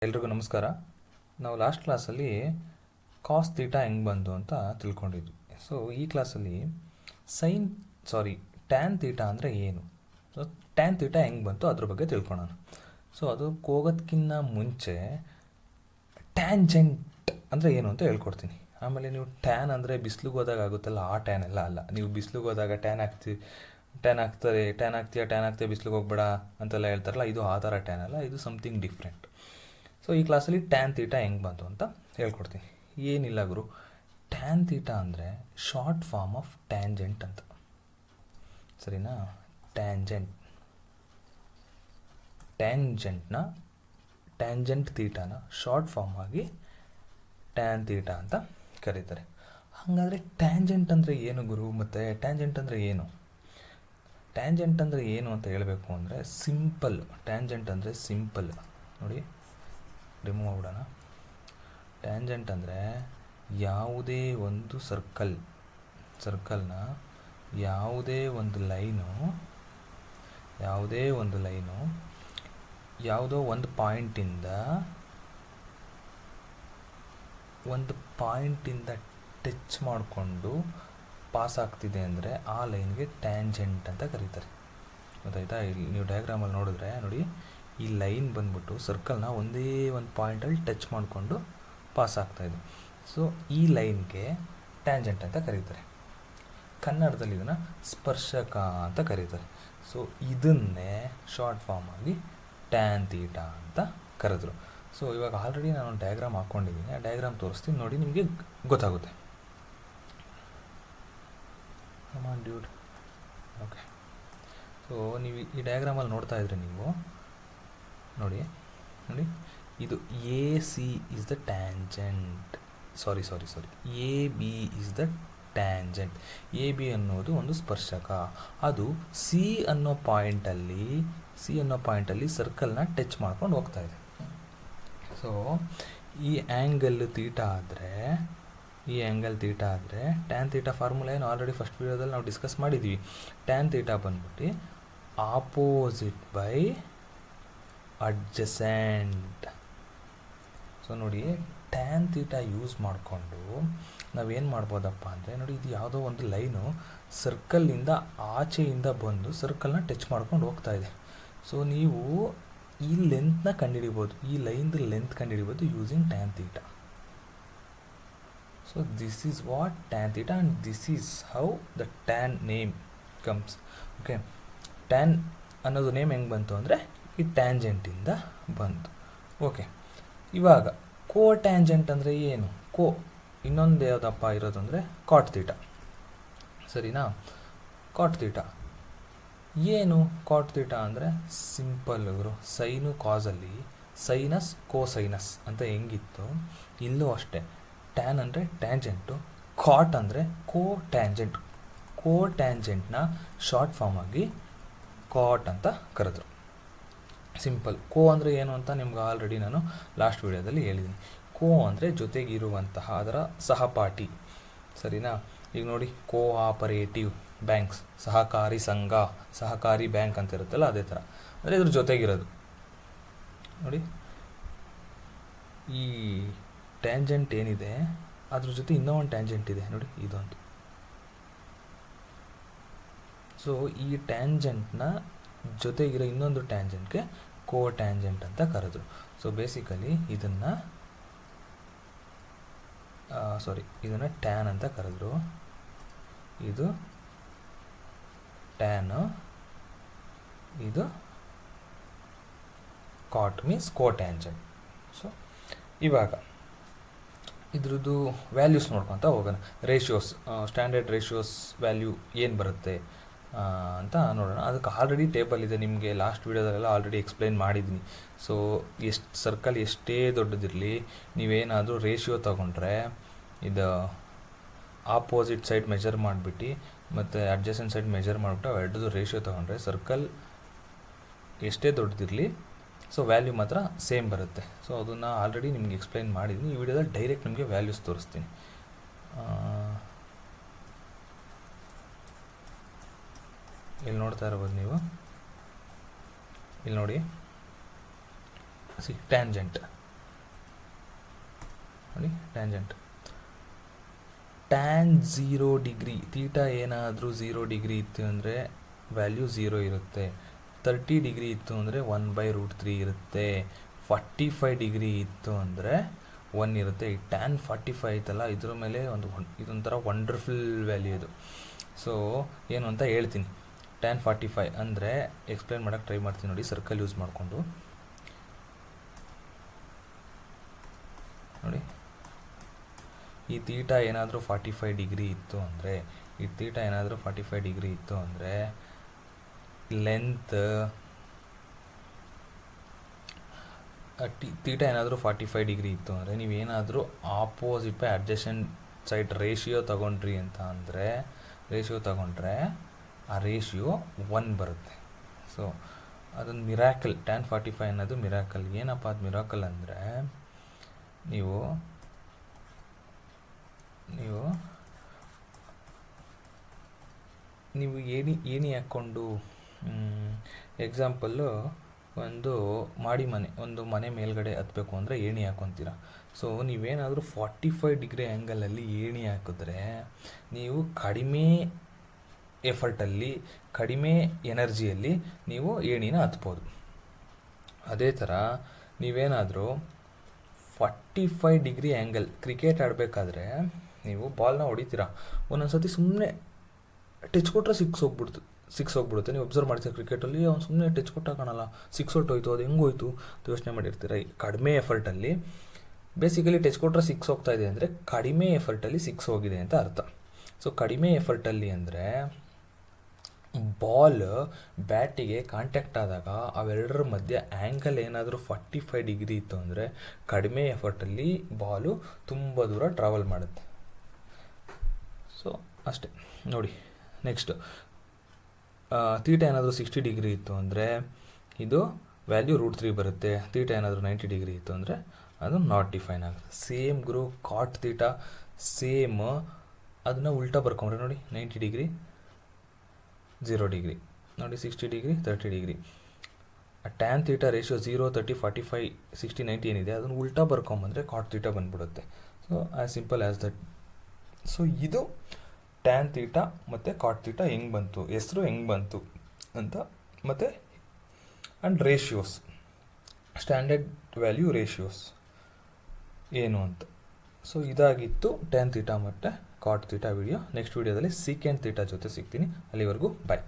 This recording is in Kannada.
ಎಲ್ರಿಗೂ ನಮಸ್ಕಾರ. ನಾವು ಲಾಸ್ಟ್ ಕ್ಲಾಸಲ್ಲಿ ಕಾಸ್ ತೀಟಾ ಹೆಂಗೆ ಬಂತು ಅಂತ ತಿಳ್ಕೊಂಡಿದ್ವಿ. ಸೊ ಈ ಕ್ಲಾಸಲ್ಲಿ ಟ್ಯಾನ್ ತೀಟಾ ಅಂದರೆ ಏನು, ಸೊ ಟ್ಯಾನ್ ತೀಟಾ ಹೆಂಗೆ ಬಂತು ಅದ್ರ ಬಗ್ಗೆ ತಿಳ್ಕೊಳ್ಳೋಣ. ಸೊ ಅದು ಹೋಗೋದಕ್ಕಿಂತ ಮುಂಚೆ ಟ್ಯಾಂಜೆಂಟ್ ಅಂದರೆ ಏನು ಅಂತ ಹೇಳ್ಕೊಡ್ತೀನಿ. ಆಮೇಲೆ ನೀವು ಟ್ಯಾನ್ ಅಂದರೆ ಬಿಸಿಲಿಗೆ ಹೋದಾಗ ಆಗುತ್ತಲ್ಲ, ಆ ಟ್ಯಾನ್ ಎಲ್ಲ ಅಲ್ಲ. ನೀವು ಬಿಸಿಲಿಗೆ ಹೋದಾಗ ಟ್ಯಾನ್ ಆಗ್ತೀಯ ಬಿಸಿಲಿಗೆ ಹೋಗ್ಬೇಡ ಅಂತೆಲ್ಲ ಹೇಳ್ತಾರಲ್ಲ, ಇದು ಆ ಥರ ಟ್ಯಾನ್ ಅಲ್ಲ, ಇದು ಸಮಥಿಂಗ್ ಡಿಫ್ರೆಂಟ್. ಸೊ ಈ ಕ್ಲಾಸಲ್ಲಿ ಟ್ಯಾನ್ ತೀಟಾ ಹೆಂಗೆ ಬಂತು ಅಂತ ಹೇಳ್ಕೊಡ್ತೀನಿ. ಏನಿಲ್ಲ ಗುರು, ಟ್ಯಾನ್ ತೀಟಾ ಅಂದರೆ ಶಾರ್ಟ್ ಫಾರ್ಮ್ ಆಫ್ ಟ್ಯಾಂಜೆಂಟ್ ಅಂತ, ಸರಿನಾ? ಟ್ಯಾಂಜೆಂಟ್ ತೀಟಾನ ಶಾರ್ಟ್ ಫಾರ್ಮ್ ಆಗಿ ಟ್ಯಾನ್ ತೀಟಾ ಅಂತ ಕರೀತಾರೆ. ಹಾಗಾದರೆ ಟ್ಯಾಂಜೆಂಟ್ ಅಂದರೆ ಏನು ಗುರು, ಮತ್ತು ಟ್ಯಾಂಜೆಂಟ್ ಅಂದರೆ ಏನು? ಟ್ಯಾಂಜೆಂಟ್ ಅಂದರೆ ಏನು ಅಂತ ಹೇಳಬೇಕು ಅಂದರೆ ಸಿಂಪಲ್. ಟ್ಯಾಂಜೆಂಟ್ ಅಂದರೆ ಸಿಂಪಲ್. ನೋಡಿ, ರಿಮೂವ್ ಮಾಡೋಣ. ಟ್ಯಾಂಜೆಂಟ್ ಅಂದರೆ ಯಾವುದೇ ಒಂದು ಸರ್ಕಲ್ನ ಯಾವುದೇ ಒಂದು ಲೈನು ಯಾವುದೋ ಒಂದು ಪಾಯಿಂಟಿಂದ ಟಚ್ ಮಾಡಿಕೊಂಡು ಪಾಸ್ ಆಗ್ತಿದೆ ಅಂದರೆ ಆ ಲೈನ್ಗೆ ಟ್ಯಾಂಜೆಂಟ್ ಅಂತ ಕರೀತಾರೆ. ಗೊತ್ತಾಯ್ತಾ? ಇಲ್ಲಿ ನೀವು ಡಯಾಗ್ರಾಮಲ್ಲಿ ನೋಡಿದ್ರೆ ನೋಡಿ, ಈ ಲೈನ್ ಬಂದ್ಬಿಟ್ಟು ಸರ್ಕಲ್ನ ಒಂದೇ ಒಂದು ಪಾಯಿಂಟಲ್ಲಿ ಟಚ್ ಮಾಡಿಕೊಂಡು ಪಾಸ್ ಆಗ್ತಾಯಿದೆ. ಸೊ ಈ ಲೈನ್ಗೆ ಟ್ಯಾಂಜೆಂಟ್ ಅಂತ ಕರೀತಾರೆ. ಕನ್ನಡದಲ್ಲಿ ಇದನ್ನು ಸ್ಪರ್ಶಕ ಅಂತ ಕರೀತಾರೆ. ಸೊ ಇದನ್ನೇ ಶಾರ್ಟ್ ಫಾರ್ಮ್ ಆಗಿ ಟ್ಯಾನ್ ತೀಟಾ ಅಂತ ಕರೆದ್ರು. ಸೊ ಇವಾಗ ಆಲ್ರೆಡಿ ನಾನು ಒಂದು ಡಯಾಗ್ರಾಮ್ ಹಾಕ್ಕೊಂಡಿದ್ದೀನಿ, ಆ ಡಯಾಗ್ರಾಮ್ ತೋರಿಸ್ತೀನಿ ನೋಡಿ, ನಿಮಗೆ ಗೊತ್ತಾಗುತ್ತೆ. Dude okay. ಸೊ ನೀವು ಈ ಡಯಾಗ್ರಾಮಲ್ಲಿ ನೋಡ್ತಾ ಇದ್ರೆ ನೀವು ನೋಡಿ, ಇದು A C is the tangent, A B is the tangent. A B ಅನ್ನೋದು ಒಂದು ಸ್ಪರ್ಶಕ, ಅದು ಸಿ ಅನ್ನೋ ಪಾಯಿಂಟಲ್ಲಿ ಸರ್ಕಲ್ನ ಟಚ್ ಮಾಡ್ಕೊಂಡು ಹೋಗ್ತಾ ಇದೆ. ಸೊ ಈ ಆ್ಯಂಗಲ್ ತೀಟಾ ಆದರೆ ಟ್ಯಾನ್ ತೀಟಾ ಫಾರ್ಮುಲಾ ಏನು ಆಲ್ರೆಡಿ ಫಸ್ಟ್ ವಿಡಿಯೋದಲ್ಲಿ ನಾವು ಡಿಸ್ಕಸ್ ಮಾಡಿದ್ವಿ. ಟ್ಯಾನ್ ತೀಟಾ ಬಂದ್ಬಿಟ್ಟು ಆಪೋಸಿಟ್ ಬೈ ಅಡ್ಜಸೆಂಟ್. ಸೊ ನೋಡಿ, ಟ್ಯಾನ್ ತೀಟಾ ಯೂಸ್ ಮಾಡಿಕೊಂಡು ನಾವೇನು ಮಾಡ್ಬೋದಪ್ಪ ಅಂದರೆ, ನೋಡಿ ಇದು ಯಾವುದೋ ಒಂದು ಲೈನು ಸರ್ಕಲ್ಲಿಂದ ಆಚೆಯಿಂದ ಬಂದು ಸರ್ಕಲ್ನ ಟಚ್ ಮಾಡ್ಕೊಂಡು ಹೋಗ್ತಾ ಇದೆ. ಸೊ ನೀವು ಈ ಲೆಂತ್ನ ಕಂಡುಹಿಡಿಬೋದು, ಈ ಲೈನ್ದು ಲೆಂತ್ ಕಂಡುಹಿಡಿಬೋದು using tan theta. So this is what tan theta and this is how the tan name comes. Okay, tan ಅನ್ನೋದು ನೇಮ್ ಹೆಂಗೆ ಬಂತು ಅಂದರೆ ಈ ಟ್ಯಾಂಜೆಂಟಿಂದ ಬಂತು. ಓಕೆ, ಇವಾಗ ಕೋ ಟ್ಯಾಂಜೆಂಟ್ ಅಂದರೆ ಏನು? ಇನ್ನೊಂದು ಯಾವುದಪ್ಪ ಇರೋದು ಅಂದರೆ ಕಾಟ್ ತೀಟಾ, ಸರಿನಾ? ಕಾಟ್ ತೀಟಾ ಏನು? ಕಾಟ್ ತೀಟಾ ಅಂದರೆ ಸಿಂಪಲ್ ಇವರು ಸೈನು ಕಾಸಲ್ಲಿ ಸೈನಸ್ ಕೋಸೈನಸ್ ಅಂತ ಹೆಂಗಿತ್ತು, ಇಲ್ಲೂ ಅಷ್ಟೇ. ಟ್ಯಾನ್ ಅಂದರೆ ಟ್ಯಾಂಜೆಂಟು, ಕಾಟ್ ಅಂದರೆ ಕೋ ಟ್ಯಾಂಜೆಂಟ್ನ ಶಾರ್ಟ್ ಫಾರ್ಮ್ ಆಗಿ ಕಾಟ್ ಅಂತ ಕರೆದ್ರು. ಸಿಂಪಲ್. ಕೋ ಅಂದರೆ ಏನು ಅಂತ ನಿಮ್ಗೆ ಆಲ್ರೆಡಿ ನಾನು ಲಾಸ್ಟ್ ವಿಡಿಯೋದಲ್ಲಿ ಹೇಳಿದ್ದೀನಿ. ಕೋ ಅಂದರೆ ಜೊತೆಗಿರುವಂತಹ, ಅದರ ಸಹಪಾಠಿ, ಸರಿನಾ? ಈಗ ನೋಡಿ, ಕೋಆಪರೇಟಿವ್ ಬ್ಯಾಂಕ್ಸ್, ಸಹಕಾರಿ ಸಂಘ, ಸಹಕಾರಿ ಬ್ಯಾಂಕ್ ಅಂತ ಇರುತ್ತಲ್ಲ, ಅದೇ ಥರ ಅಂದರೆ ಇದ್ರ ಜೊತೆಗಿರೋದು. ನೋಡಿ, ಈ ಟ್ಯಾಂಜೆಂಟ್ ಏನಿದೆ ಅದ್ರ ಜೊತೆ ಇನ್ನೂ ಒಂದು ಟ್ಯಾಂಜೆಂಟ್ ಇದೆ ನೋಡಿ, ಇದೊಂದು. ಸೊ ಈ ಟ್ಯಾಂಜೆಂಟ್ನ ಜೊತೆಗಿರೋ ಇನ್ನೊಂದು ಟ್ಯಾಂಜೆಂಟ್ಗೆ ಕೋ ಟ್ಯಾಂಜೆಂಟ್ ಅಂತ ಕರೆದ್ರು. ಸೊ ಬೇಸಿಕಲಿ ಇದನ್ನು ಟ್ಯಾನ್ ಅಂತ ಕರೆದ್ರು. ಇದು ಟ್ಯಾನು, ಇದು ಕಾಟ್ ಮೀನ್ಸ್ ಕೋ ಟ್ಯಾಂಜೆಂಟ್. ಸೊ ಇವಾಗ ಇದ್ರದ್ದು ವ್ಯಾಲ್ಯೂಸ್ ನೋಡ್ಕೊತ ಹೋಗೋಣ. ರೇಷಿಯೋಸ್, ಸ್ಟ್ಯಾಂಡರ್ಡ್ ರೇಷಿಯೋಸ್ ವ್ಯಾಲ್ಯೂ ಏನು ಬರುತ್ತೆ ಅಂತ ನೋಡೋಣ. ಅದಕ್ಕೆ ಆಲ್ರೆಡಿ ಟೇಬಲ್ ಇದೆ, ನಿಮಗೆ ಲಾಸ್ಟ್ ವೀಡಿಯೋದಲ್ಲೆಲ್ಲ ಆಲ್ರೆಡಿ ಎಕ್ಸ್ಪ್ಲೈನ್ ಮಾಡಿದ್ದೀನಿ. ಸೊ ಸರ್ಕಲ್ ಎಷ್ಟೇ ದೊಡ್ಡದಿರಲಿ, ನೀವೇನಾದರೂ ರೇಷಿಯೋ ತೊಗೊಂಡ್ರೆ ಇದು ಆಪೋಸಿಟ್ ಸೈಡ್ ಮೆಜರ್ ಮಾಡಿಬಿಟ್ಟು ಮತ್ತು ಅಡ್ಜಸೆಂಟ್ ಸೈಡ್ ಮೆಜರ್ ಮಾಡಿಬಿಟ್ಟು ಅವೆರಡದು ರೇಷಿಯೋ ತೊಗೊಂಡ್ರೆ ಸರ್ಕಲ್ ಎಷ್ಟೇ ದೊಡ್ಡದಿರಲಿ, ಸೊ ವ್ಯಾಲ್ಯೂ ಮಾತ್ರ ಸೇಮ್ ಬರುತ್ತೆ. ಸೊ ಅದನ್ನು ಆಲ್ರೆಡಿ ನಿಮಗೆ ಎಕ್ಸ್ಪ್ಲೈನ್ ಮಾಡಿದ್ದೀನಿ. ಈ ವಿಡಿಯೋದಲ್ಲಿ ಡೈರೆಕ್ಟ್ ನಿಮಗೆ ವ್ಯಾಲ್ಯೂಸ್ ತೋರಿಸ್ತೀನಿ. ಇಲ್ಲಿ ನೋಡ್ತಾ ಇರ್ಬೋದು ನೀವು, ಇಲ್ಲಿ ನೋಡಿ, ಟ್ಯಾಂಜೆಂಟ್ ನೋಡಿ ಟ್ಯಾಂಜೆಂಟ್ ಟ್ಯಾನ್ 0 ಡಿಗ್ರಿ ತೀಟಾ ಏನಾದರೂ 0 ಡಿಗ್ರಿ ಇತ್ತು ಅಂದರೆ ವ್ಯಾಲ್ಯೂ 0 ಇರುತ್ತೆ. 30 ಡಿಗ್ರಿ ಇತ್ತು ಅಂದರೆ 1/√3 ಇರುತ್ತೆ. 45 ಡಿಗ್ರಿ ಇತ್ತು ಅಂದರೆ 1 ಇರುತ್ತೆ. ಈ ಟ್ಯಾನ್ 45 ಐತಲ್ಲ ಇದ್ರ ಮೇಲೆ ಇದೊಂಥರ ವಂಡರ್ಫುಲ್ ವ್ಯಾಲ್ಯೂ ಇದು. ಸೊ ಏನು ಅಂತ ಹೇಳ್ತೀನಿ. ಟ್ಯಾನ್ 45 ಅಂದರೆ ಎಕ್ಸ್ಪ್ಲೇನ್ ಮಾಡೋಕ್ಕೆ ಟ್ರೈ ಮಾಡ್ತೀನಿ ನೋಡಿ, ಸರ್ಕಲ್ ಯೂಸ್ ಮಾಡಿಕೊಂಡು ನೋಡಿ. ಈ ತೀಟಾ ಏನಾದರೂ 45 ಡಿಗ್ರಿ ಇತ್ತು ಅಂದರೆ ಲೆಂತ್ ತೀಟಾ ಏನಾದರೂ 45 ಡಿಗ್ರಿ ಇತ್ತು ಅಂದರೆ ನೀವೇನಾದರೂ opposite by adjacent side ratio ತಗೊಂಡ್ರಿ ಅಂತ ಅಂದರೆ ಆ ರೇಷಿಯೋ 1 ಬರುತ್ತೆ. ಸೊ ಅದೊಂದು ಮಿರಾಕಲ್. ಟ್ಯಾನ್ 45 ಅನ್ನೋದು ಮಿರಾಕಲ್. ಏನಪ್ಪ ಅದು ಮಿರಾಕಲ್ ಅಂದರೆ ನೀವು ಏಣಿ ಹಾಕ್ಕೊಂಡು ಎಕ್ಸಾಂಪಲ್ಲು ಒಂದು ಮನೆ ಮೇಲ್ಗಡೆ ಹತ್ತಬೇಕು ಅಂದರೆ ಏಣಿ ಹಾಕ್ಕೊತೀರ. ಸೊ ನೀವೇನಾದರೂ 45 ಡಿಗ್ರಿ ಆ್ಯಂಗಲಲ್ಲಿ ಏಣಿ ಹಾಕಿದ್ರೆ ನೀವು ಕಡಿಮೆ ಎಫರ್ಟಲ್ಲಿ ಕಡಿಮೆ ಎನರ್ಜಿಯಲ್ಲಿ ನೀವು ಏಣಿನ ಹತ್ಬೋದು. ಅದೇ ಥರ ನೀವೇನಾದರೂ 45 ಡಿಗ್ರಿ ಆ್ಯಂಗಲ್ ಕ್ರಿಕೆಟ್ ಆಡಬೇಕಾದ್ರೆ ನೀವು ಬಾಲ್ನ ಹೊಡಿತೀರ, ಒಂದೊಂದು ಸತಿ ಸುಮ್ಮನೆ ಟಚ್ ಕೊಟ್ಟರೆ ಸಿಕ್ಸ್ ಹೋಗ್ಬಿಡುತ್ತೆ. ನೀವು ಅಬ್ಸರ್ವ್ ಮಾಡ್ತೀರ ಕ್ರಿಕೆಟಲ್ಲಿ, ಅವ್ನು ಸುಮ್ಮನೆ ಟಚ್ ಕೊಟ್ಟಾಗ ಕಾಣಲ್ಲ, ಸಿಕ್ಸ್ ಹೊಟ್ಟೋಯ್ತು, ಅದು ಹೆಂಗೋಯ್ತು ಯೋಚನೆ ಮಾಡಿರ್ತೀರ. ಕಡಿಮೆ ಎಫರ್ಟಲ್ಲಿ ಬೇಸಿಕಲಿ ಟಚ್ ಕೊಟ್ಟರೆ ಸಿಕ್ಸ್ ಹೋಗ್ತಾ ಇದೆ ಅಂದರೆ ಕಡಿಮೆ ಎಫರ್ಟಲ್ಲಿ ಸಿಕ್ಸ್ ಹೋಗಿದೆ ಅಂತ ಅರ್ಥ. ಸೊ ಕಡಿಮೆ ಎಫರ್ಟಲ್ಲಿ ಅಂದರೆ ಬಾಲ್ ಬ್ಯಾಟಿಗೆ ಕಾಂಟ್ಯಾಕ್ಟ್ ಆದಾಗ ಅವೆರಡರ ಮಧ್ಯೆ ಆ್ಯಂಗಲ್ ಏನಾದರೂ 45 ಡಿಗ್ರಿ ಇತ್ತು ಅಂದರೆ ಕಡಿಮೆ ಎಫರ್ಟಲ್ಲಿ ಬಾಲು ತುಂಬ ದೂರ ಟ್ರಾವೆಲ್ ಮಾಡುತ್ತೆ. ಸೊ ಅಷ್ಟೇ ನೋಡಿ. ನೆಕ್ಸ್ಟ್ ತೀಟಾ ಏನಾದರೂ 60 ಡಿಗ್ರಿ ಇತ್ತು ಅಂದರೆ ಇದು ವ್ಯಾಲ್ಯೂ √3 ಬರುತ್ತೆ. ತೀಟಾ ಏನಾದರೂ 90 ಡಿಗ್ರಿ ಇತ್ತು ಅಂದರೆ ಅದು ನಾಟ್ ಡಿಫೈನ್ ಆಗುತ್ತೆ. ಸೇಮ್ ಕಾಟ್ ತೀಟಾ ಸೇಮ್, ಅದನ್ನು ಉಲ್ಟಾ ಬರ್ಕೊಂಡ್ರೆ ನೋಡಿ 90 ಡಿಗ್ರಿ 0 ಡಿಗ್ರಿ ನೋಡಿ, 60 degree 30 degree. Tan theta ratio 0, 30, 45, 60, 90 ಏನಿದೆ ಅದನ್ನು ಉಲ್ಟಾ ಬರ್ಕೊಂಬಂದರೆ ಕಾಟ್ ತೀಟಾ ಬಂದ್ಬಿಡುತ್ತೆ. So as simple as that. So ಇದು ಟ್ಯಾನ್ ತೀಟಾ ಮತ್ತು ಕಾಟ್ ತೀಟಾ ಹೆಂಗೆ ಬಂತು, ಹೆಸರು ಹೆಂಗೆ ಬಂತು ಅಂತ, ಮತ್ತು and ratios, standard value ratios ಏನು ಅಂತ. ಸೊ ಇದಾಗಿತ್ತು ಟ್ಯಾನ್ ತೀಟಾ ಮತ್ತು ಕಾಟ್ ತೀಟಾ ವಿಡಿಯೋ. ನೆಕ್ಸ್ಟ್ ವಿಡಿಯೋದಲ್ಲಿ ಸೀಕೆಂಟ್ ತೀಟಾ ಜೊತೆ ಸಿಗ್ತೀನಿ. ಅಲ್ಲಿವರೆಗೂ ಬಾಯ್.